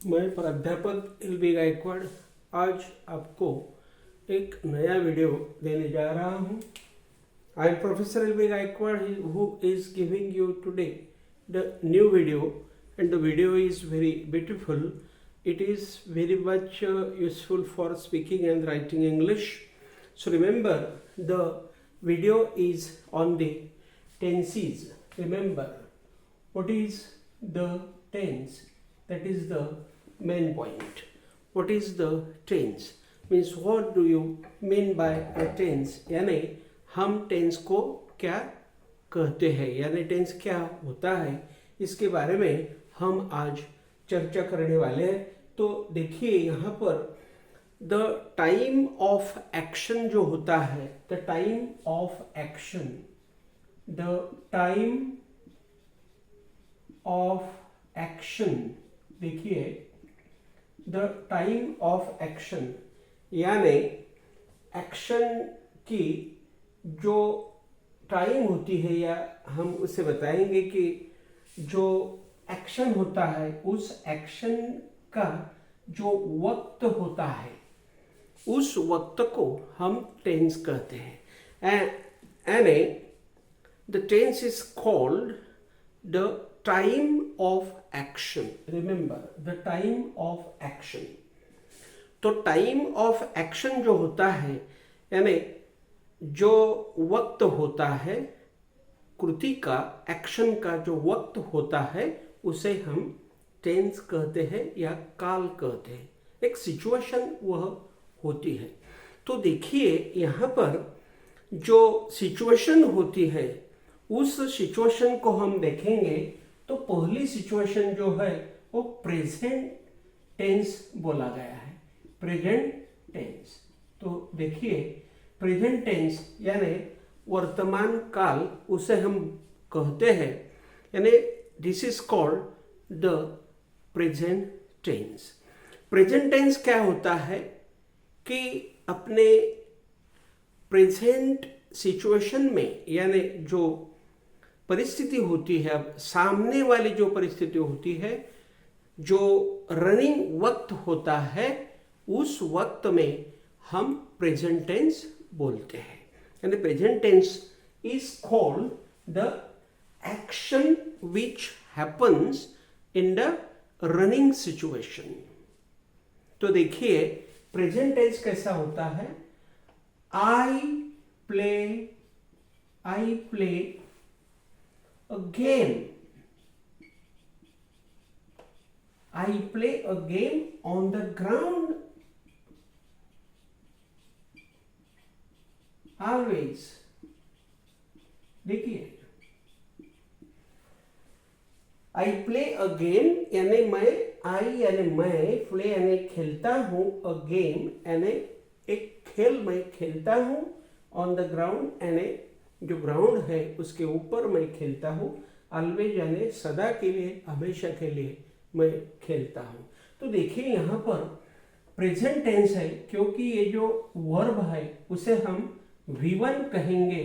मैं प्राध्यापक एल.बी. गायकवाड़ आज आपको एक नया वीडियो देने जा रहा हूँ. I am Professor L B. Gaikwad who is giving you today the new video, and the video is very beautiful. It is very much useful for speaking and writing English. So remember, the video is on the tenses. Remember, what is the tense? That is the main point. What is the tense? Means what do you mean by a tense? यानी हम tense को क्या कहते हैं, यानी tense क्या होता है, इसके बारे में हम आज चर्चा करने वाले हैं. तो देखिए यहाँ पर द टाइम ऑफ एक्शन जो होता है, the time of action, the time of action, देखिए द टाइम ऑफ एक्शन यानी एक्शन की जो टाइम होती है, या हम उसे बताएंगे कि जो एक्शन होता है उस एक्शन का जो वक्त होता है, उस वक्त को हम टेंस कहते हैं. यानी the tense is called the time of action. Remember, the time of action. तो टाइम ऑफ एक्शन जो होता है, यानी जो वक्त होता है कृति का, एक्शन का जो वक्त होता है, उसे हम टेंस कहते हैं या काल कहते हैं. एक सिचुएशन वह होती है. तो देखिए यहाँ पर जो सिचुएशन होती है, उस सिचुएशन को हम देखेंगे. तो पहली सिचुएशन जो है वो प्रेजेंट टेंस बोला गया है, प्रेजेंट टेंस. तो देखिए प्रेजेंट टेंस यानी वर्तमान काल, उसे हम कहते हैं, यानी this is called the present tense. Present tense क्या होता है कि अपने प्रेजेंट सिचुएशन में, यानी जो परिस्थिति होती है, अब सामने वाली जो परिस्थिति होती है, जो रनिंग वक्त होता है, उस वक्त में हम प्रेजेंट टेंस बोलते हैं. यानी present tense is called the action which happens in the running situation. तो देखिए प्रेजेंट टेंस कैसा होता है. I play a game. I play a game on the ground. Always. देखिए I play a game यानी मैं play यानी खेलता हूँ, a game यानी एक खेल मैं खेलता हूँ, on the ground यानी जो ग्राउंड है उसके ऊपर मैं खेलता हूँ, ऑलवेज यानी सदा के लिए, हमेशा के लिए मैं खेलता हूँ. तो देखिए यहाँ पर प्रेजेंट टेंस है, क्योंकि ये जो वर्ब है उसे हम V1 कहेंगे.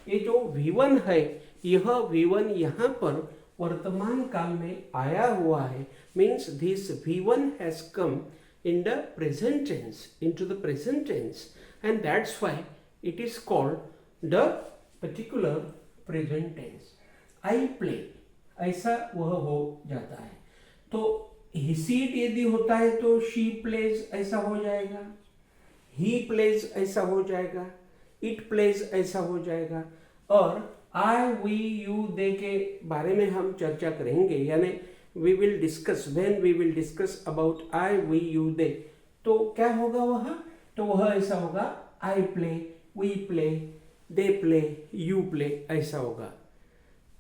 ये जो V1 है, यह V1 यहाँ पर वर्तमान काल में आया हुआ है. Means this V1 has come in the present tense, into the present tense, and that's why it is called the particular present tense. I play ऐसा वह हो जाता है. तो ही सीट यदि होता है तो शी प्लेज ऐसा हो जाएगा, ही प्लेज ऐसा हो जाएगा, इट प्लेज ऐसा हो जाएगा. और आई वी यू दे के बारे में हम चर्चा करेंगे, यानी we will discuss, when we will discuss about I we you they. तो क्या होगा वह, तो वह ऐसा होगा I play, we play, they play, you play, ऐसा होगा.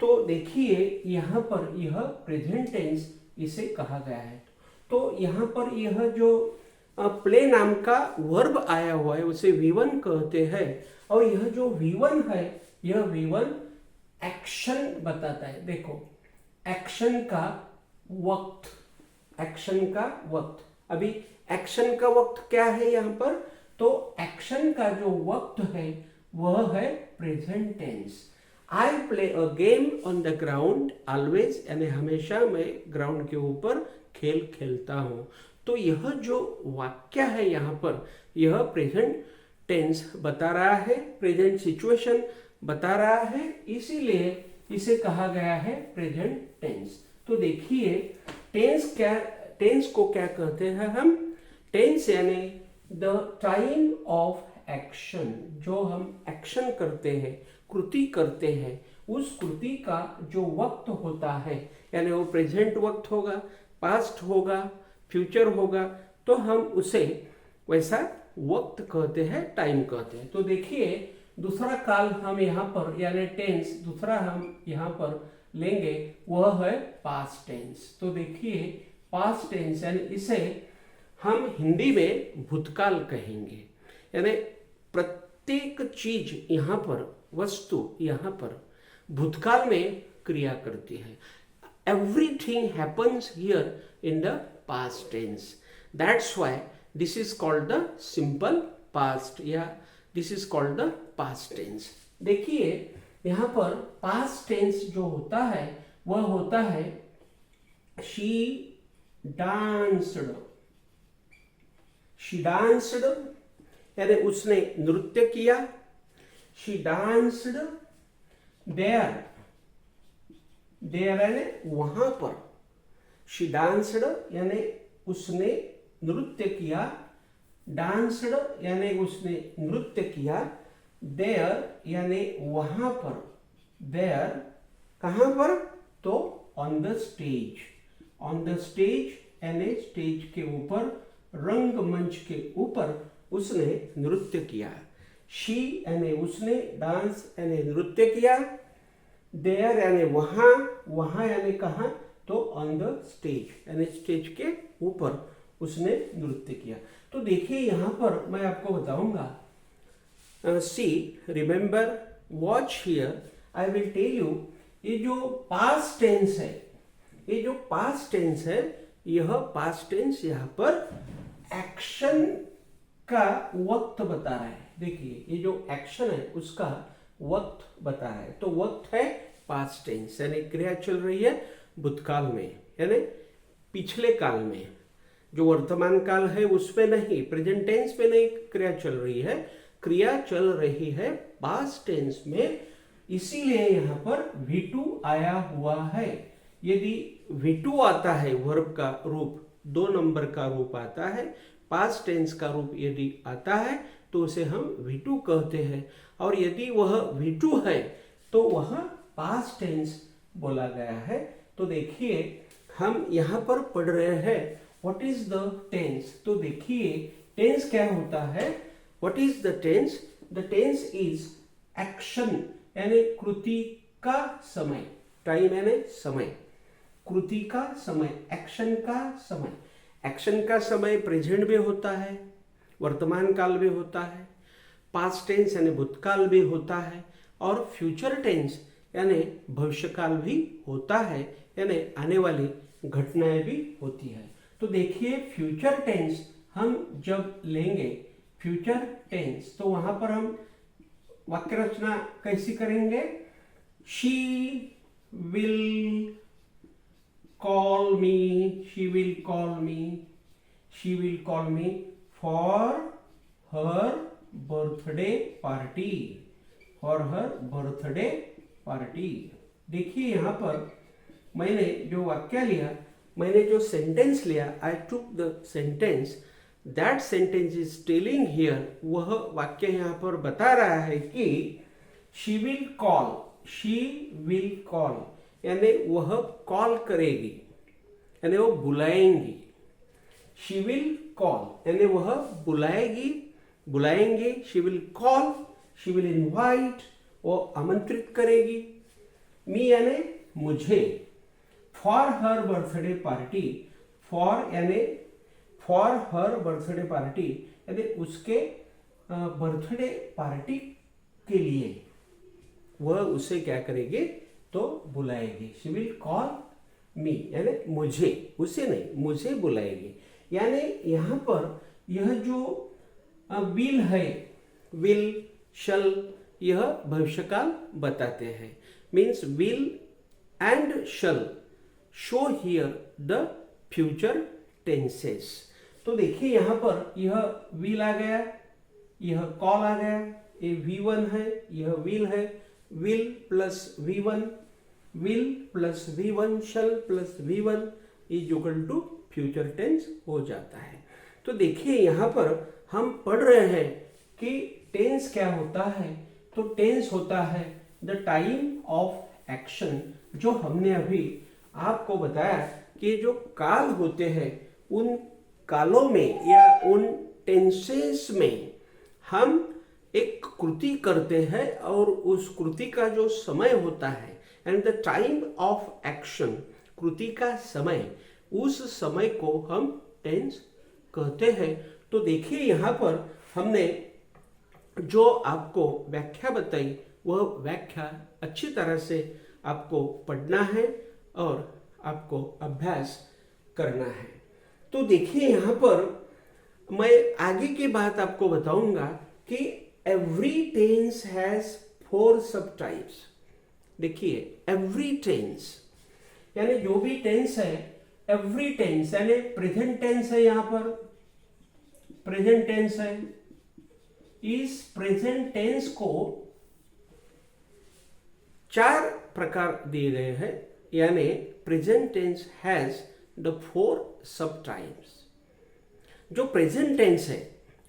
तो देखिए यहाँ पर यह प्रेजेंट टेंस इसे कहा गया है. तो यहाँ पर यह जो प्ले नाम का वर्ब आया हुआ है उसे V1 कहते हैं. और यह जो V1 है, यह V1 एक्शन बताता है. देखो एक्शन का वक्त, एक्शन का वक्त. अभी एक्शन का वक्त क्या है यहाँ पर, तो एक्शन का जो वक्त है वह है present tense. I play a game on the ground, always यानी हमेशा मैं ग्राउंड के ऊपर खेल खेलता हूँ। तो यह जो वाक्य है यहाँ पर, यह प्रेजेंट टेंस बता रहा है, प्रेजेंट सिचुएशन बता रहा है, इसीलिए इसे कहा गया है प्रेजेंट टेंस। तो देखिए टेंस को क्या कहते हैं हम? टेंस यानी द टाइम ऑफ एक्शन, जो हम एक्शन करते हैं, कृति करते हैं, उस कृति का जो वक्त होता है, यानी वो प्रेजेंट वक्त होगा, पास्ट होगा, फ्यूचर होगा, तो हम उसे वैसा वक्त कहते हैं, टाइम कहते हैं। तो देखिए दूसरा काल हम यहाँ पर, यानी टेंस दूसरा हम यहाँ पर लेंगे, वह है पास्ट टेंस। तो देखिए पास्ट टेंस यानी इसे हम हिंदी में भूतकाल कहेंगे, यानी प्रत्येक चीज यहाँ पर, वस्तु यहाँ पर भूतकाल में क्रिया करती है। Everything happens here in the past tense, that's why this is called the simple past, या this is called the past tense. देखिए यहाँ पर पास्ट टेंस जो होता है वह होता है शी डांस्ड, शी डांस्ड यानी उसने नृत्य किया, शी डांस्ड देयर, देयर यानी वहां पर, शी डांस्ड यानी उसने नृत्य किया, डांस्ड यानी उसने नृत्य किया, देयर यानी वहां पर, देयर कहां पर? तो on the stage, on the stage यानी स्टेज के ऊपर, रंगमंच के ऊपर उसने नृत्य किया। शी यानी उसने, डांस यानी नृत्य किया, देयर यानी वहां, वहां यानी कहां? तो ऑन द स्टेज यानी स्टेज के ऊपर उसने नृत्य किया। तो देखिए यहां पर मैं आपको बताऊंगा, see, remember, watch here, I will tell you, ये जो पास्ट टेंस है, ये जो पास्ट टेंस है, यह पास्ट टेंस यहाँ पर एक्शन का वक्त बता रहा है। देखिए ये जो एक्शन है उसका वक्त बता रहा है, तो वक्त है पास्ट टेंस, यानी क्रिया चल रही है भूतकाल में, यानी पिछले काल में। जो वर्तमान काल है उसमें नहीं, प्रेजेंट टेंस में नहीं क्रिया चल रही है, क्रिया चल रही है पास्ट टेंस में, इसीलिए यहाँ पर V2 आया हुआ है। यदि V2 आता है, वर्ब का रूप, 2 नंबर का रूप आता है, पास्ट टेंस का रूप यदि आता है तो उसे हम V2 कहते हैं, और यदि वह V2 है तो वह पास्ट टेंस बोला गया है। तो देखिए हम यहाँ पर पढ़ रहे हैं व्हाट इज द टेंस। तो देखिए टेंस क्या होता है, what is the tense? The tense is action यानी कृति का समय, टाइम यानी समय, कृति का समय, एक्शन का समय। एक्शन का समय प्रेजेंट भी होता है, वर्तमान काल भी होता है, पास्ट टेंस यानी भूतकाल भी होता है, और फ्यूचर टेंस यानी भविष्यकाल भी होता है, यानी आने वाली घटनाएं भी होती है। तो देखिए फ्यूचर टेंस हम जब लेंगे, फ्यूचर टेंस, तो वहां पर हम वाक्य रचना कैसी करेंगे? She will call me, she will call me, she will call me for her birthday party, for her birthday party. देखिए यहां पर मैंने जो वाक्य लिया, मैंने जो सेंटेंस लिया, I took the sentence, that sentence is telling here, वह वाक्य यहाँ पर बता रहा है कि she will call, she will call यानी वह कॉल करेगी, यानी वो बुलाएंगी। शी विल कॉल यानी वह बुलाएगी, बुलाएंगे। She will call, she will invite, वो आमंत्रित करेगी। मी यानी मुझे, for her birthday party, for यानी फॉर हर बर्थडे पार्टी यानी उसके बर्थडे पार्टी के लिए वह उसे क्या करेगी? तो बुलाएगी। शी विल कॉल मी यानी मुझे, उसे नहीं, मुझे बुलाएगी। यानी यहाँ पर यह जो विल है, विल, शल, यह भविष्यकाल बताते हैं। Means will and shall show here the future tenses. तो देखिए यहाँ पर यह विल आ गया, यह कॉल आ गया, ये V1 है, यह विल है, will plus V1, will plus V1 shall plus V1 is equal to future tense हो जाता है। तो देखिए यहाँ पर हम पढ़ रहे हैं कि टेंस क्या होता है। तो टेंस होता है द टाइम ऑफ एक्शन। जो हमने अभी आपको बताया कि जो काल होते हैं उन कालों में या उन टेंसेस में हम एक कृति करते हैं और उस कृति का जो समय होता है and the time of action, कृति का समय, उस समय को हम टेंस कहते हैं। तो देखिए यहाँ पर हमने जो आपको व्याख्या बताई वह व्याख्या अच्छी तरह से आपको पढ़ना है और आपको अभ्यास करना है। तो देखिए यहाँ पर मैं आगे की बात आपको बताऊंगा कि एवरी टेंस हैज 4 सब टाइप्स। देखिए एवरी टेंस यानी जो भी टेंस है, एवरी टेंस यानी प्रेजेंट टेंस है, यहाँ पर प्रेजेंट टेंस है। इस प्रेजेंट टेंस को 4 प्रकार दिए गए हैं, यानी प्रेजेंट टेंस हैज द 4 सब टाइप्स। जो प्रेजेंट टेंस है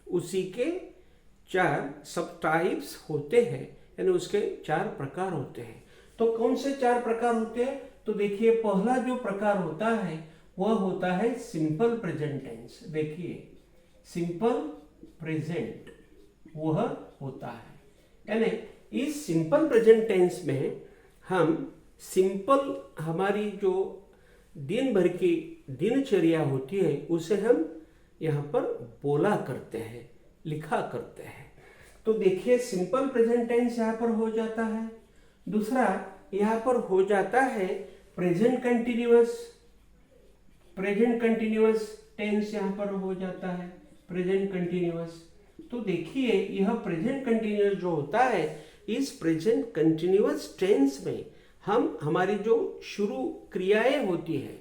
उसी के 4 सब टाइप्स होते हैं, यानी उसके 4 प्रकार होते हैं। तो कौन से 4 प्रकार होते हैं? तो देखिए पहला जो प्रकार होता है वह होता है सिंपल प्रेजेंट टेंस। देखिए सिंपल प्रेजेंट वह होता है, यानी इस सिंपल प्रेजेंट टेंस में हम सिंपल हमारी जो दिन भर की दिनचर्या होती है उसे हम यहाँ पर बोला करते हैं, लिखा करते हैं। तो देखिए सिंपल प्रेजेंट टेंस यहाँ पर हो जाता है। दूसरा यहाँ पर हो जाता है present continuous. Present continuous tense यहाँ पर हो जाता है, प्रेजेंट कंटिन्यूअस। तो देखिए यह प्रेजेंट कंटिन्यूअस जो होता है, इस प्रेजेंट कंटिन्यूअस टेंस में हम हमारी जो शुरू क्रियाएं होती है,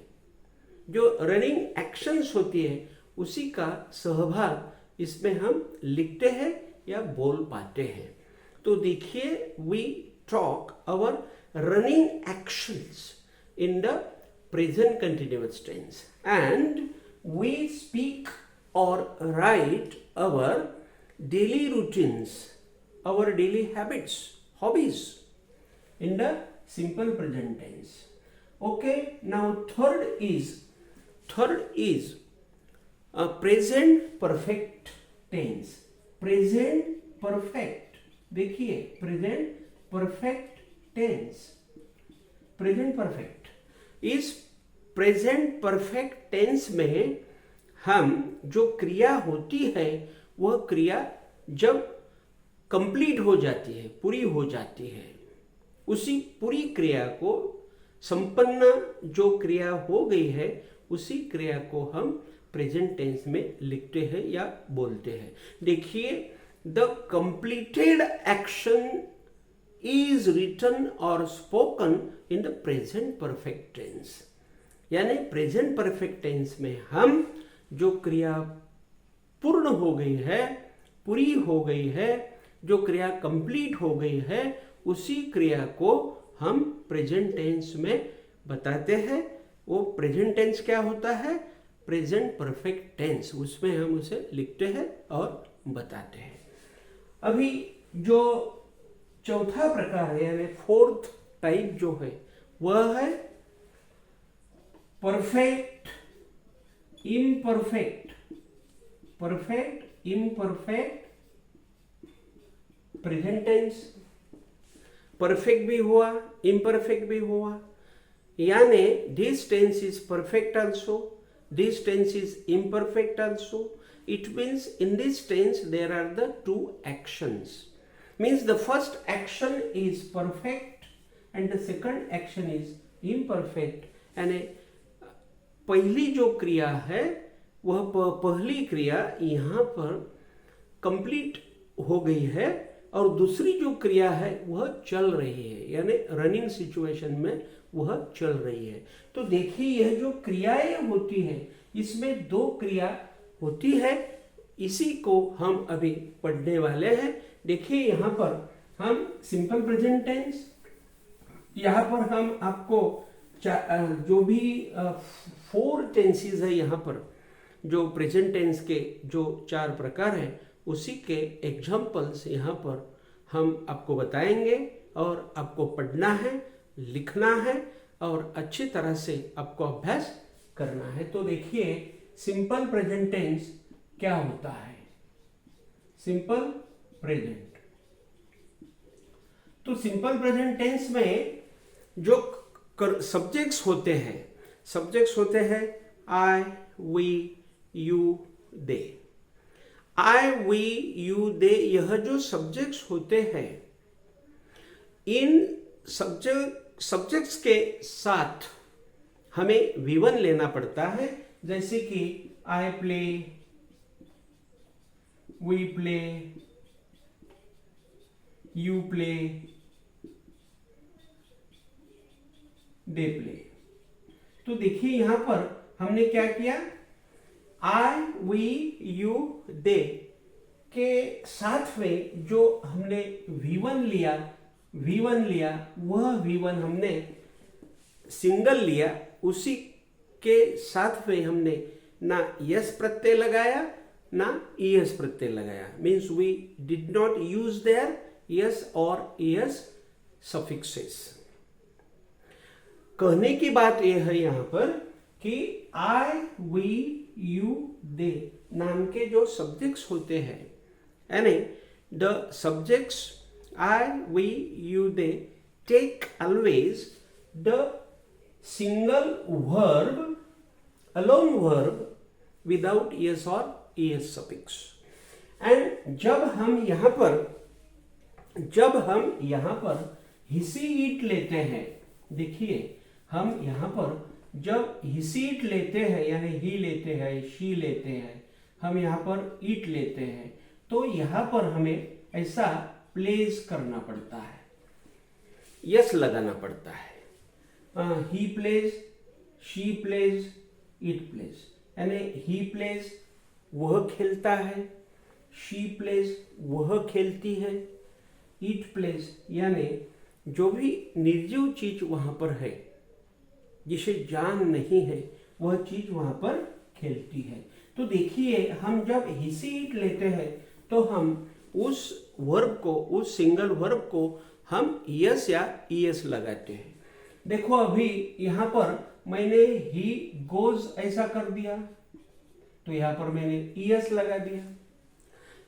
जो रनिंग एक्शंस होती है, उसी का सहभाग इसमें हम लिखते हैं या बोल पाते हैं। तो देखिए we talk our running actions in the present continuous tense and we speak or write our daily routines, our daily habits, hobbies in the simple present tense. Okay, now third is a present perfect tense. Present perfect, देखिए present perfect tense, present perfect. इस present perfect tense में हम जो क्रिया होती है वह क्रिया जब कंप्लीट हो जाती है, पूरी हो जाती है, उसी पूरी क्रिया को संपन्न जो क्रिया हो गई है उसी क्रिया को हम प्रेजेंट टेंस में लिखते हैं या बोलते हैं। देखिए the completed action is written or spoken in the present perfect tense, यानी प्रेजेंट परफेक्ट टेंस में हम जो क्रिया पूर्ण हो गई है, पूरी हो गई है, जो क्रिया कंप्लीट हो गई है, उसी क्रिया को हम प्रेजेंट टेंस में बताते हैं। वो प्रेजेंट टेंस क्या होता है? प्रेजेंट परफेक्ट टेंस, उसमें हम उसे लिखते हैं और बताते हैं। अभी जो चौथा प्रकार है यानी 4th टाइप जो है वह है perfect imperfect. Perfect imperfect present tense, perfect भी हुआ, इम्परफेक्ट भी हुआ, यानी this tense is perfect also, this tense is imperfect also. It means in this tense there are the 2 actions. Means the first action is perfect and the second action is imperfect. यानी पहली जो क्रिया है वह पहली क्रिया यहाँ पर कंप्लीट हो गई है और दूसरी जो क्रिया है वह चल रही है, यानी रनिंग सिचुएशन में वह चल रही है। तो देखिए यह जो क्रियाएं होती है इसमें दो क्रिया होती है, इसी को हम अभी पढ़ने वाले हैं। देखिए यहाँ पर हम सिंपल प्रेजेंट टेंस, यहाँ पर हम आपको जो भी 4 टेंसेस है, यहाँ पर जो प्रेजेंट टेंस के जो 4 प्रकार हैं उसी के एग्जाम्पल्स यहाँ पर हम आपको बताएंगे और आपको पढ़ना है, लिखना है और अच्छी तरह से आपको अभ्यास करना है। तो देखिए सिंपल प्रेजेंट टेंस क्या होता है। सिंपल प्रेजेंट, तो सिंपल प्रेजेंट टेंस में जो सब्जेक्ट्स होते हैं I, we, you, they. I, we, you, they, यह जो सब्जेक्ट्स होते हैं, इन सब्जेक्ट्स के साथ हमें V1 लेना पड़ता है। जैसे कि I play, we play, you play, they play. तो देखिए यहां पर हमने क्या किया, आई, वी, यू, दे के साथ में जो हमने V1 लिया, वह V1 हमने सिंगल लिया, उसी के साथ में हमने ना यस प्रत्यय लगाया ना ईएस प्रत्यय लगाया। Means we did not use their S और ईएस सफिक्सेस। कहने की बात यह है यहाँ पर कि आई, वी, यू, दे नाम के जो सब्जेक्ट्स होते हैं, यानी the subjects I, we, you, they take always the single verb, alone verb without es or es suffix. And जब हम यहाँ पर he, she, it लेते हैं, देखिए हम यहाँ पर जब he, she, it लेते हैं, यानी he लेते हैं, she लेते हैं, हम यहाँ पर it लेते हैं, तो यहाँ पर हमें ऐसा प्लेस करना पड़ता है, यस लगाना पड़ता है। He plays, she plays, it plays, यानी ही प्लेज वह खेलता है, शी प्लेज वह खेलती है, इट प्लेज यानी जो भी निर्जीव चीज वहां पर है, जिसे जान नहीं है, वह चीज वहां पर खेलती है। तो देखिए हम जब ही, सी, इट लेते हैं तो हम उस वर्ब को, उस सिंगल वर्ब को हम यस या ईएस लगाते हैं। देखो अभी यहाँ पर मैंने ही गोज ऐसा कर दिया, तो यहाँ पर मैंने ईएस लगा दिया।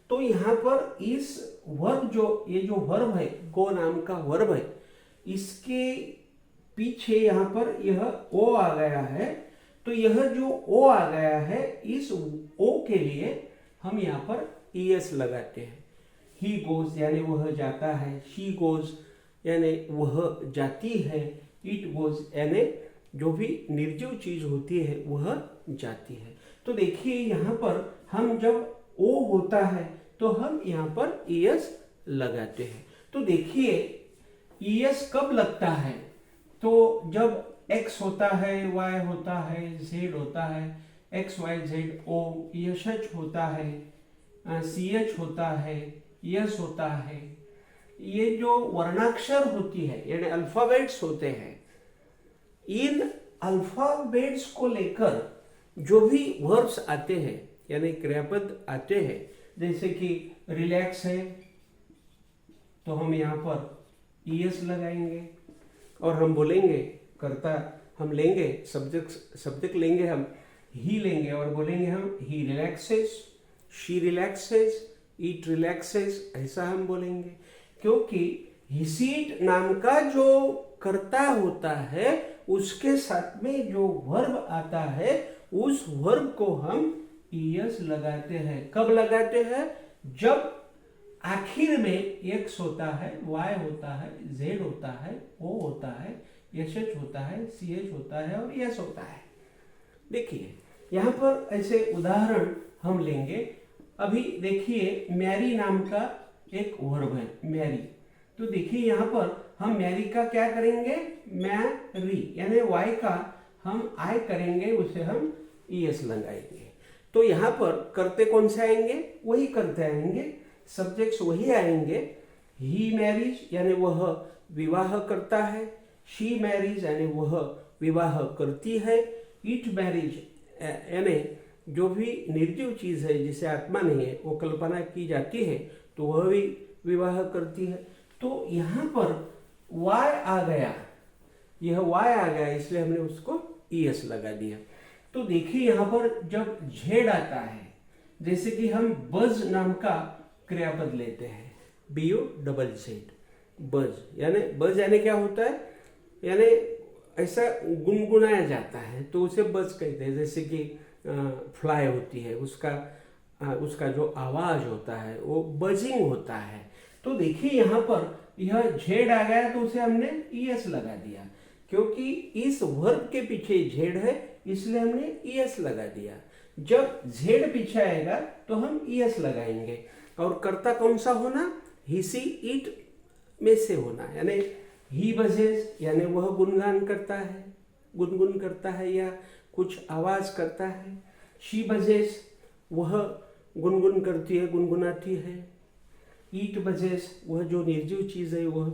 तो यहाँ पर इस वर्ब ये जो वर्ब है, गो नाम का वर्ब है, इसके पीछे यहाँ पर यह ओ आ गया है। तो यह जो ओ आ गया है, इस ओ के लिए हम यहाँ पर ईएस लगाते हैं। ही गोज यानी वह जाता है, शी गोज यानी वह जाती है, इट गोज यानी जो भी निर्जीव चीज होती है वह जाती है। तो देखिए यहाँ पर हम जब ओ होता है तो हम यहाँ पर ईएस लगाते हैं। तो देखिए ईएस कब लगता है, तो जब एक्स होता है, वाई होता है, जेड होता है, X Y Z, O H होता है, सी एच होता है, यस होता है, ये जो वर्णाक्षर होती है यानी अल्फाबेट्स होते हैं, इन अल्फाबेट्स को लेकर जो भी वर्ब्स आते हैं यानी क्रियापद आते हैं, जैसे कि रिलैक्स है तो हम यहाँ पर ईएस लगाएंगे और हम बोलेंगे, कर्ता हम लेंगे, सब्जेक्ट लेंगे, हम ही लेंगे और बोलेंगे हम he relaxes, she relaxes, it relaxes, ऐसा हम बोलेंगे। क्योंकि हिसीट नाम का जो कर्ता होता है उसके साथ में जो वर्ब आता है उस वर्ब को हम ईएस लगाते हैं। कब लगाते हैं, जब आखिर में एक्स होता है, वाई होता है, जेड होता है, ओ होता है, एच होता है, सी एच होता है और यस होता है। देखिए यहाँ पर ऐसे उदाहरण हम लेंगे। अभी देखिए मैरी नाम का एक वर्ब है, मैरी। तो देखिए यहाँ पर हम मैरी का क्या करेंगे, मैरी, यानी वाई का हम आई करेंगे, उसे हम ईएस लगाएंगे। तो यहाँ पर करते कौन से आएंगे, वही करते आएंगे, सब्जेक्ट्स वही आएंगे। ही मैरिज यानी वह विवाह करता है, शी मैरिज यानी वह विवाह करती है, इट मैरिज यानी जो भी निर्जीव चीज है जिसे आत्मा नहीं है वो कल्पना की जाती है तो वह भी विवाह करती है। तो यहाँ पर वाई आ गया, यह वाई आ गया, इसलिए हमने उसको ईएस लगा दिया। तो देखिए यहाँ पर जब झेड आता है, जैसे कि हम बज नाम का क्रियापद लेते हैं, BUZZ, बज, यानी बज यानी क्या होता है, यानी ऐसा गुनगुनाया जाता है तो उसे बज कहते हैं। जैसे कि फ्लाई होती है, उसका जो आवाज होता है वो बजिंग होता है। तो देखिए यहाँ पर यह झेड आ गया तो उसे हमने ईएस लगा दिया, क्योंकि इस वर्ब के पीछे झेड है इसलिए हमने ईएस लगा दिया। जब झेड पीछे आएगा तो हम ईएस लगाएंगे, और कर्ता कौन सा होना, ही सी इट में से होना, यानी ही बजेज यानी वह गुनगान करता है, गुनगुन करता है या कुछ आवाज करता है। शी बजेज वह गुनगुन करती है, गुनगुनाती है। ईट बजेज वह जो निर्जीव चीज है वह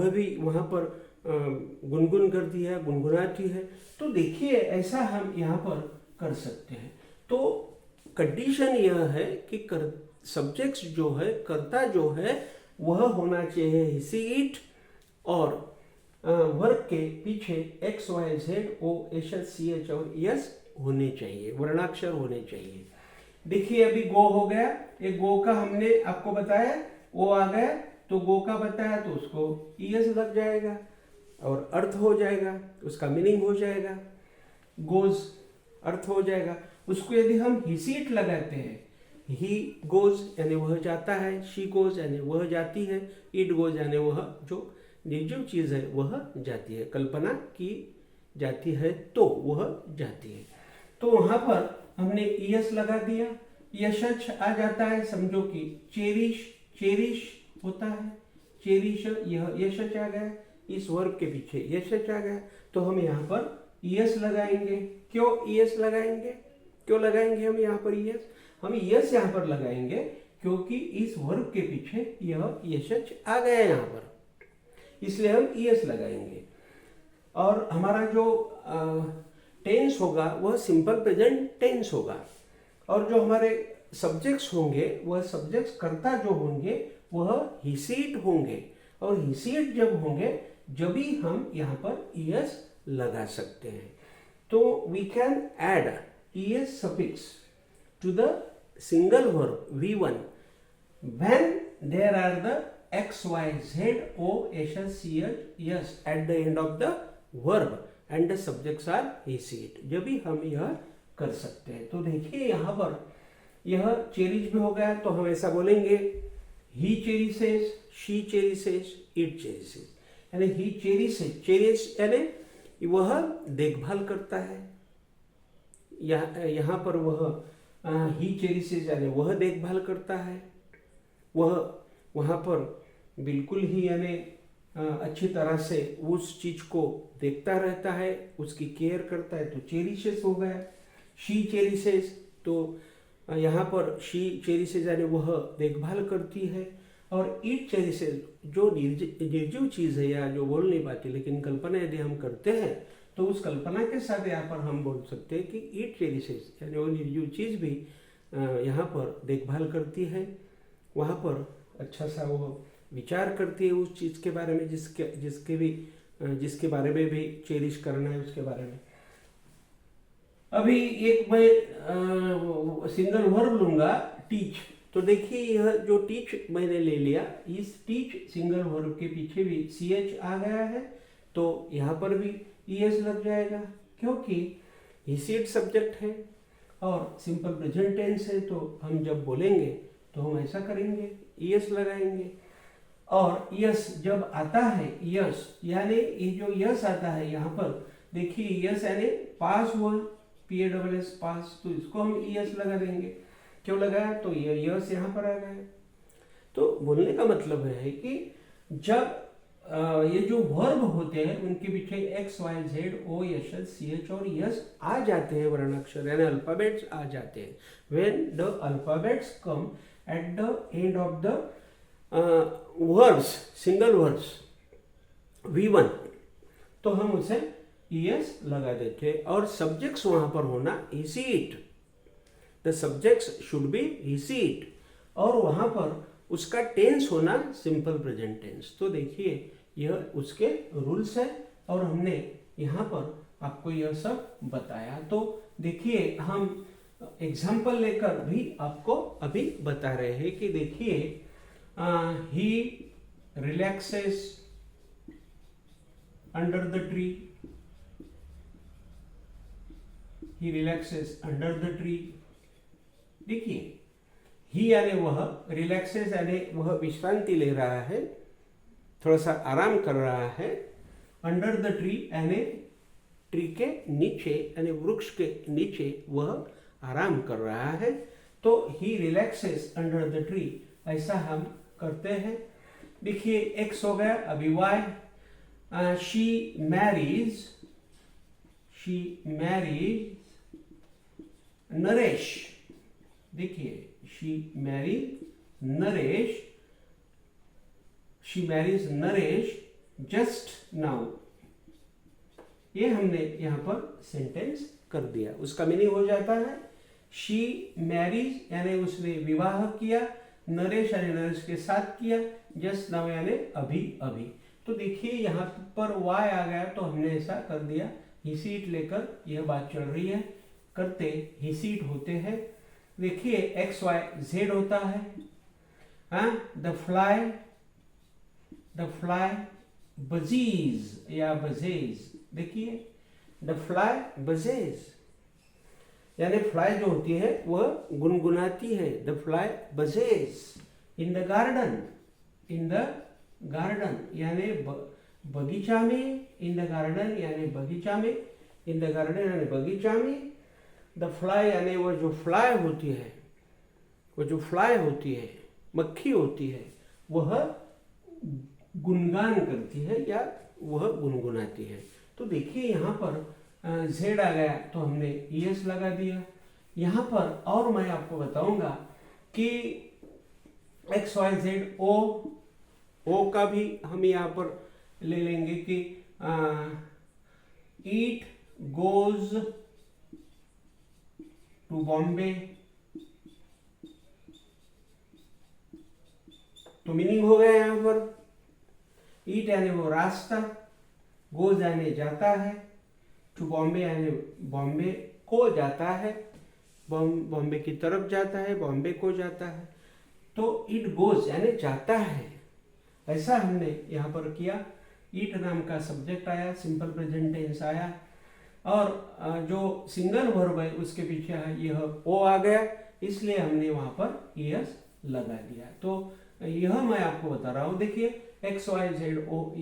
भी वहाँ पर गुनगुन करती है, गुनगुनाती है। तो देखिए ऐसा हम यहाँ पर कर सकते हैं। तो कंडीशन यह है कि सब्जेक्ट्स जो है, कर्ता जो है वह होना चाहिए ही सी इट, और वर्ब के पीछे X Y Z O H S C H और एस होने चाहिए, वर्णाक्षर होने चाहिए। देखिए अभी गो हो गया, एक गो का हमने आपको बताया, वो आ गया तो गो का बताया तो उसको ईएस लग जाएगा और अर्थ हो जाएगा, उसका मीनिंग हो जाएगा, गोज अर्थ हो जाएगा। उसको यदि हम ही सीट लगाते हैं, ही गोज यानी वह जाता है, शी गोज यानी वह जाती है, इट गोज यानी वह जो निर्जीव चीज है वह जाती है, कल्पना की जाती है तो वह जाती है। तो वहां पर हमने ईएस लगा दिया, यशच आ जाता है, समझो कि चेरिश, चेरिश होता है, चेरिश, यह यशच आ गया, इस वर्ब के पीछे यशच आ गया तो हम यहाँ पर ईएस लगाएंगे। क्यों ईएस लगाएंगे, क्यों लगाएंगे हम यहाँ पर ईएस, हम ईएस यहाँ पर लगाएंगे क्योंकि इस वर्ब के पीछे यह यशच आ गया यहाँ पर, इसलिए हम ईएस लगाएंगे। और हमारा जो टेंस होगा वह सिंपल प्रेजेंट टेंस होगा, और जो हमारे सब्जेक्ट्स होंगे वह सब्जेक्ट्स कर्ता जो होंगे वह ही सीट होंगे, और ही सीट जब होंगे जब भी हम यहाँ पर ईएस लगा सकते हैं। तो we can add E S suffix to the single verb V1 when there are the X, Y, Z, O, S, C, S at the end of the verb and the subjects are he, she, it, जब भी हम यह कर सकते हैं। तो देखिए यहाँ पर यह चेरिश भी हो गया तो हम ऐसा बोलेंगे ही चेरिसेस, शी चेरिसेस, इट चेरिसेस, यानी ही चेरिसेस, चेरिश यानी वह देखभाल करता है, यहाँ पर वह ही चेरिसेस यानी वह देखभाल करता है, वह वहाँ पर बिल्कुल ही यानी अच्छी तरह से उस चीज को देखता रहता है, उसकी केयर करता है, तो चेरिसेस हो गया। शी चेरिसेस, तो यहाँ पर शी चेरिसेस यानी वह देखभाल करती है, और ईट चेरिसेस जो निर्जीव चीज है या जो बोल नहीं पाती लेकिन कल्पना यदि हम करते हैं तो उस कल्पना के साथ यहाँ पर हम बोल सकते हैं कि ईट चेरिसेस यानी वो निर्जीव चीज भी यहाँ पर देखभाल करती है, वहाँ पर अच्छा सा वो विचार करती है उस चीज के बारे में जिसके बारे में भी चेरिश करना है उसके बारे में। अभी एक मैं सिंगल वर्ब लूंगा टीच, तो देखिए यह जो टीच मैंने ले लिया, इस टीच सिंगल वर्ब के पीछे भी CH आ गया है तो यहाँ पर भी ES लग जाएगा, क्योंकि ही सीट सब्जेक्ट है और सिंपल प्रेजेंट टेंस है, तो हम जब बोलेंगे तो हम ऐसा करेंगे, ES लगाएंगे। और यस जब आता है, यस यानी ये जो यस आता है यहाँ पर देखिए यस यानी पास हुआ, PASS पास, तो इसको हम ES लगा देंगे। क्यों लगाया, तो ये यस यहाँ पर आ गया। तो तो बोलने का मतलब है कि जब ये जो वर्ब होते हैं उनके पीछे X Y Z O S H C H और यस आ जाते हैं, वर्णाक्षर यानी अल्फाबेट्स आ जाते हैं. When the alphabets come at the end of the words, single words V1, तो हम उसे ES लगा देते हैं. और सब्जेक्ट्स वहां पर होना he see it, the subjects should be he see it, और वहां पर उसका टेंस होना सिंपल प्रेजेंट टेंस. तो देखिए यह उसके रूल्स है और हमने यहाँ पर आपको यह सब बताया. तो देखिए हम एग्जाम्पल लेकर भी आपको अभी बता रहे हैं कि देखिए he relaxes under the tree, he relaxes under the tree. देखिए ही यानी वह, रिलैक्सेस यानी वह विश्रांति ले रहा है, थोड़ा सा आराम कर रहा है. अंडर द ट्री यानी ट्री के नीचे यानी वृक्ष के नीचे वह आराम कर रहा है. तो ही रिलैक्सेस अंडर द ट्री, ऐसा हम करते हैं. देखिए एक्स हो गया. अभी वाई, शी मैरीज नरेश. देखिए she marries Naresh just now. ये हमने यहां पर सेंटेंस कर दिया. उसका मीनिंग हो जाता है शी मैरीज यानी उसने विवाह किया, नरेश यानी नरेश के साथ किया, जस्ट नाउ यानी अभी अभी. तो देखिए यहाँ पर वाई आ गया तो हमने ऐसा कर दिया, ही सीट लेकर यह बात चल रही है, करते ही सीट होते हैं. देखिए एक्स वाई जेड होता है. द फ्लाई बजीज या बजेज. देखिए द फ्लाई बजेज यानी फ्लाई जो होती है वह गुनगुनाती है. The fly buzzes in the garden, यानी बगीचा में. इन द गार्डन यानी बगीचा में, इन द गार्डन यानी बगीचा में. द फ्लाई यानी वो जो फ्लाई होती है, मक्खी होती है, वह गुनगान करती है या वह गुनगुनाती है. तो देखिए यहाँ पर जेड आ गया तो हमने ES लगा दिया. यहाँ पर और मैं आपको बताऊंगा कि एक्स वाई जेड ओ का भी हम यहाँ पर ले लेंगे कि ईट गोज टू बॉम्बे. तो मीनिंग हो गया यहाँ पर ईट यानी वो रास्ता, गोज यानी जाता है, टू बॉम्बे यानी बॉम्बे को जाता है, बॉम्बे की तरफ जाता है, बॉम्बे को जाता है. तो इट गोज यानी जाता है, ऐसा हमने यहाँ पर किया. ईट नाम का सब्जेक्ट आया, सिंपल प्रेजेंट टेंस आया, और जो सिंगल वर्ब है उसके पीछे यह ओ आ गया, इसलिए हमने वहां पर ES लगा दिया. तो यह मैं आपको बता रहा हूं. देखिए एक्स वाई जेड ओ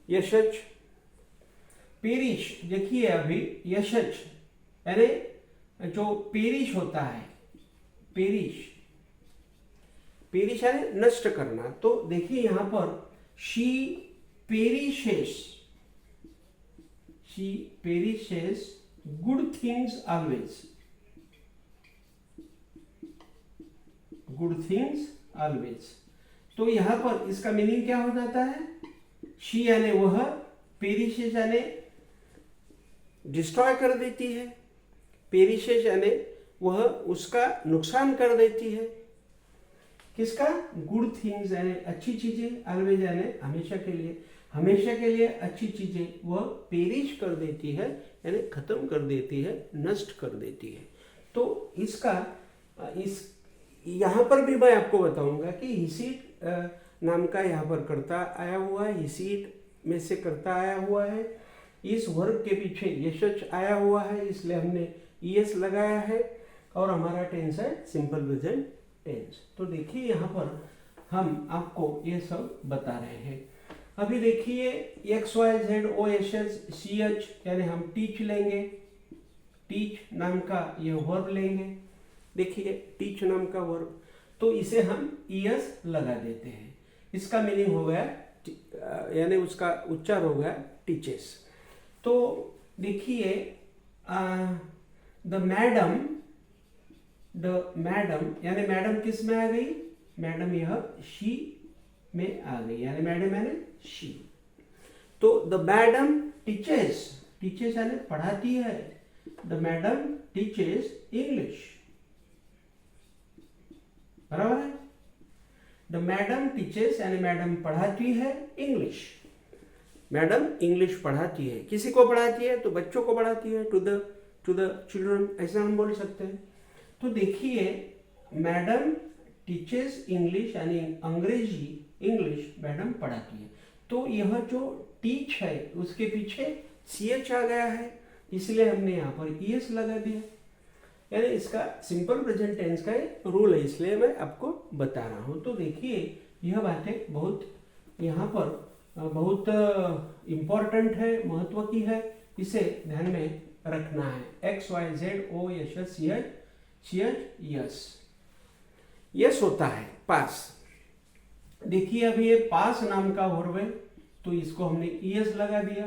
यशच पेरिश. देखिए अभी यशच यानी जो पेरिश होता है, पेरिश यानी नष्ट करना. तो देखिए यहां पर शी पेरिशेस गुड थिंग्स ऑलवेज. तो यहां पर इसका मीनिंग क्या हो जाता है, शी यानी वह, पेरिशेस यानी डिस्ट्रॉय कर देती है, पेरिशेस यानी वह उसका नुकसान कर देती है. किसका, गुड थिंग्स यानी अच्छी चीजें, ऑलवेज यानी हमेशा के लिए अच्छी चीजें वह पेरिश कर देती है यानी खत्म कर देती है, नष्ट कर देती है. तो इसका यहाँ पर भी मैं आपको बताऊंगा कि हिसीट नाम का यहाँ पर कर्ता आया हुआ है, हिसीट में से कर्ता आया हुआ है, इस वर्ग के पीछे यशच आया हुआ है, इसलिए हमने ES लगाया है, और हमारा टेंस है सिंपल प्रेजेंट टेंस. तो देखिए यहाँ पर हम आपको ये सब बता रहे हैं. अभी देखिए X Y Z O S H C H यानी हम टीच लेंगे, टीच नाम का यह वर्ब लेंगे. देखिए टीच नाम का वर्ब, तो इसे हम ईएस लगा देते हैं। इसका मीनिंग हो गया यानी उसका उच्चार हो गया टीचर्स। तो देखिए द मैडम यानी मैडम किस में आ गई, मैडम यह शी में आ गई, यानी मैडम यानी शी। तो द मैडम टीचर्स, टीचर्स यानी पढ़ाती है, द मैडम टीचर्स इंग्लिश, बराबर है। द मैडम टीचर्स यानी मैडम पढ़ाती है इंग्लिश, मैडम इंग्लिश पढ़ाती है। किसी को पढ़ाती है तो बच्चों को पढ़ाती है, टू द चिल्ड्रन, ऐसा हम बोल सकते हैं। तो देखिए मैडम टीचर्स इंग्लिश यानी अंग्रेजी इंग्लिश मैडम पढ़ाती है। तो यह जो टीच है उसके पीछे ch आ गया है, इसलिए हमने यहाँ पर es लगा दिया, यानी इसका सिंपल प्रेजेंट टेंस का रूल है, इसलिए मैं आपको बता रहा हूँ। तो देखिए यह बातें बहुत यहाँ पर बहुत इम्पोर्टेंट है, महत्व की है, इसे ध्यान में रखना है। X Y Z O S H C H yes, yes होता है पास। देखिए अभी ये पास नाम का वर्ब है, तो इसको हमने ईएस लगा दिया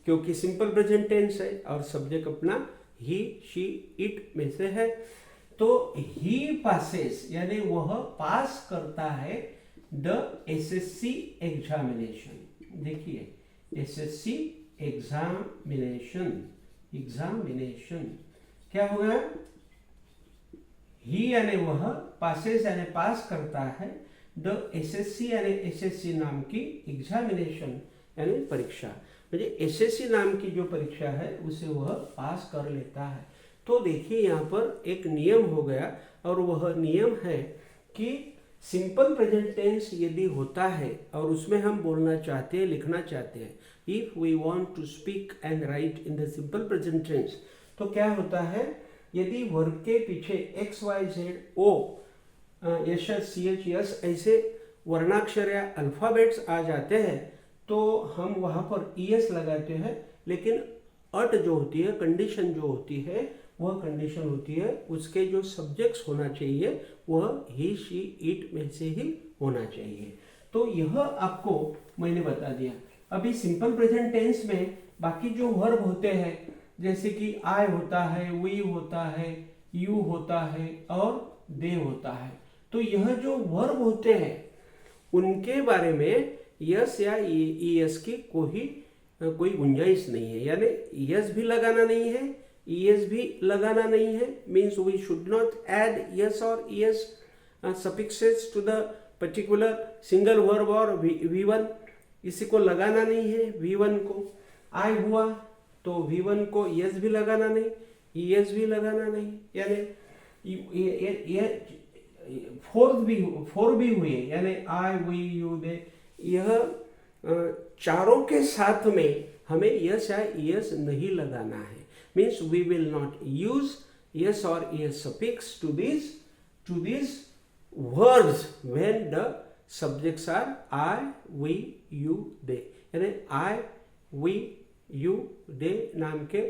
क्योंकि सिंपल प्रेजेंट टेंस है और सब्जेक्ट अपना ही शी इट में से है। तो ही पासेस यानी वह पास करता है द एसएससी एग्जामिनेशन। देखिए एसएससी एग्जामिनेशन, एग्जामिनेशन क्या होगा, ही यानी वह, पासेस यानी पास करता है, द एसएससी यानी एसएससी नाम की, एग्जामिनेशन यानी परीक्षा, म्हणजे एसएससी नाम की जो परीक्षा है उसे वह पास कर लेता है। तो देखिए यहाँ पर एक नियम हो गया, और वह नियम है कि सिंपल प्रेजेंट टेंस यदि होता है और उसमें हम बोलना चाहते हैं, लिखना चाहते हैं, if we want to speak and write in the simple present tense, तो क्या होता है, यदि वर्ब के पीछे X Y Z O S H C H S ऐसे वर्णाक्षर या अल्फाबेट्स आ जाते हैं तो हम वहाँ पर ईएस लगाते हैं, लेकिन अट जो होती है, कंडीशन जो होती है, वह कंडीशन होती है उसके जो सब्जेक्ट्स होना चाहिए वह ही शी इट में से ही होना चाहिए। तो यह आपको मैंने बता दिया। अभी सिंपल प्रेजेंट टेंस में बाकी जो वर्ब होते हैं, जैसे कि आई होता है, वी होता है, यू होता है और दे होता है, तो यह जो वर्ब होते हैं उनके बारे में यस या ईएस की कोई गुंजाइश नहीं है, यानी यस भी लगाना नहीं है, ईएस भी लगाना नहीं है। Means we should not add S और ES suffixes to the particular single verb और V1, इसी को लगाना नहीं है। V1 को आई हुआ तो V1 को यस भी लगाना नहीं, ईएस भी लगाना नहीं, यानी फोर भी हुए, यानी आई वी यू दे, यह चारों के साथ में हमें यस या ईएस नहीं लगाना है। Means we will not use S और ES suffix to this words when the subjects are I we you they, यानी आई वी यू दे नाम के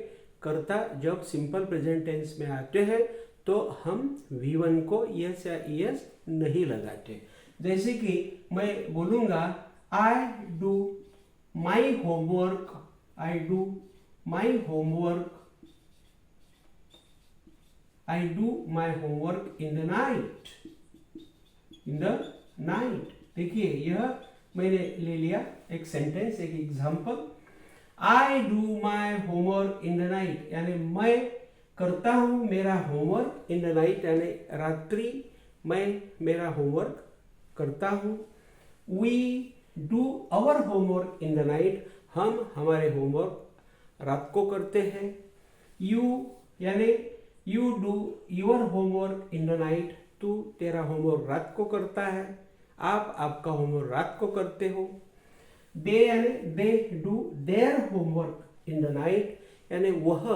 कर्ता जब सिंपल प्रेजेंट टेंस में आते हैं तो हम V1 को यस या ईएस नहीं लगाते। जैसे कि मैं बोलूंगा I do my homework, I do my homework, I do my homework in the night, in the night. देखिए यह मैंने ले लिया एक सेंटेंस, एक example, I do my homework in the night, यानी मैं करता हूं मेरा होमवर्क इन द नाइट, यानी रात्रि मैं मेरा होमवर्क करता हूं। We do our homework in the night, हम हमारे होमवर्क रात को करते हैं। यू यानी you do your homework in the night, तू तेरा होमवर्क रात को करता है, आप आपका होमवर्क रात को करते हो। दे यानी they do their homework in the night, यानी वह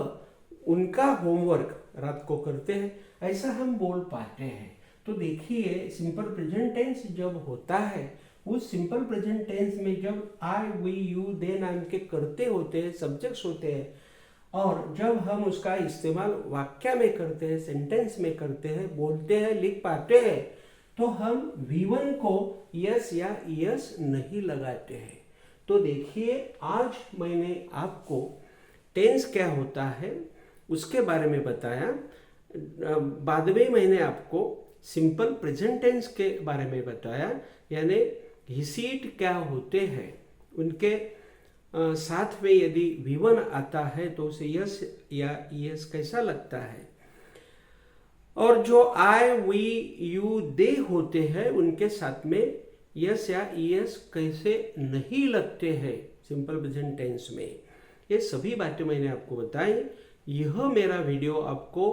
उनका होमवर्क रात को करते हैं, ऐसा हम बोल पाते हैं। तो देखिए सिंपल प्रेजेंट टेंस जब होता है, उस सिंपल प्रेजेंट टेंस में जब आई वी यू दे नाम के करते होते हैं, सब्जेक्ट्स होते हैं, और जब हम उसका इस्तेमाल वाक्य में करते हैं, सेंटेंस में करते हैं, बोलते हैं, लिख पाते हैं, तो हम V1 को यस या यस नहीं लगाते हैं। तो देखिए, आज मैंने आपको टेंस क्या होता है उसके बारे में बताया। बाद में मैंने आपको सिंपल प्रेजेंट टेंस के बारे में बताया, यानी हिसीट क्या होते हैं, उनके साथ में यदि V1 आता है तो उसे यस या यस कैसा लगता है, और जो आई वी यू दे होते हैं उनके साथ में यस या यस कैसे नहीं लगते हैं सिंपल प्रेजेंट टेंस में। ये सभी बातें मैंने आपको बताई। यह मेरा वीडियो आपको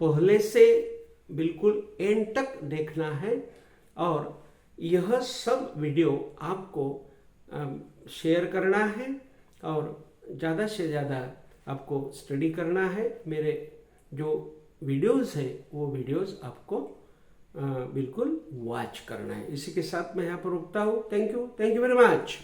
पहले से बिल्कुल एंड तक देखना है, और यह सब वीडियो आपको शेयर करना है और ज़्यादा से ज़्यादा आपको स्टडी करना है। मेरे जो वीडियोस है वो वीडियोस आपको बिल्कुल वॉच करना है। इसी के साथ मैं यहाँ पर रुकता हूँ। Thank you very much.